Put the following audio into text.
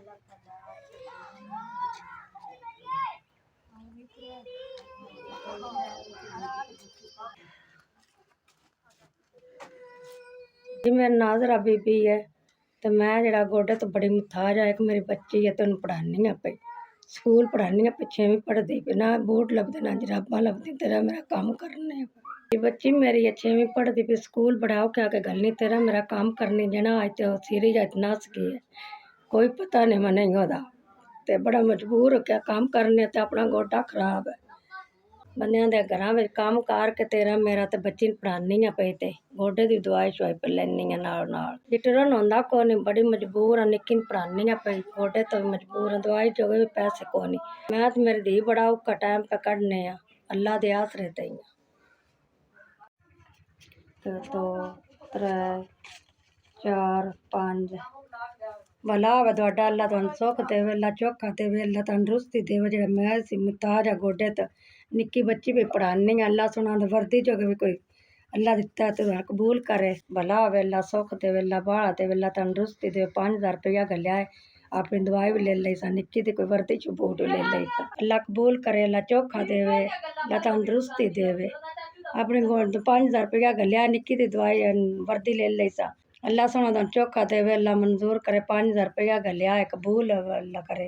जी मेरा नाम जरा बीबी है तो मैं जरा गोडे तो बड़ी मुथाज है। एक मेरी बच्ची है तो उन्हें पढ़ानी है पे स्कूल पढ़ानी है पे 6वीं पढ़ती पे ना बूट लभदे ना जराबां लभदी तेरा मेरा काम करने ये बच्ची मेरी है 6वीं पढ़ती पे स्कूल पढ़ाओ क्या के गल नहीं तेरा मेरा काम करनी जना आज तो सीरीज आज नस गई है कोई पता नहीं मैं नहीं होता ते बड़ा मजबूर हो क्या काम करने ते अपना गोडा खराब है बंदियां दे घरां विच काम कार के तेरा मेरा ते बच्ची पढ़ानी है पे ते गोडे दी दवाई शवाई पे लैनी है नाल डिटरन होंदा कोई नहीं बड़ी मजबूर है निक्की पढ़ानी है पे गोडे तो मजबूर है दवाई जोगे भी पैसे कोई नहीं मैं तो मेरी धी बड़ा औखा टाइम पे कढ़ने आ अल्लाह दे आसरे ते दो त्रै चार पांच भला होवे तुहाडा अल्लाह तुहानू सुख देवे अल्लाह चोखा देवे अल्लाह तंदरुस्ती देवे जेह्ड़ा मैं सी मुताज आ गोडे ते निक्की बच्ची भी पढ़ानी है अल्लाह सुना दे वर्दी जोगे भी कोई अल्लाह दिता है तो कबूल करे भला होवे अल्लाह सुख देवे अल्लाह बाड़ा देवे अल्लाह तंदरुस्ती देवे 5000 रुपया घल्लिया है अपनी दवाई भी ले लई सा निक्की दी कोई वर्दी च बूट भी ले लई सा अल्लाह कबूल करे अल्लाह चोखा देवे अल्लाह तंदरुस्ती देवे अपने 5000 रुपया घल्लिया निक्की दी दवाई वर्दी ले लई सा अल्लाह सोना तुहानू चोखा देवे अल्लाह मंजूर करे 5000 रुपया घल्लिया है कबूल अल्लाह करे।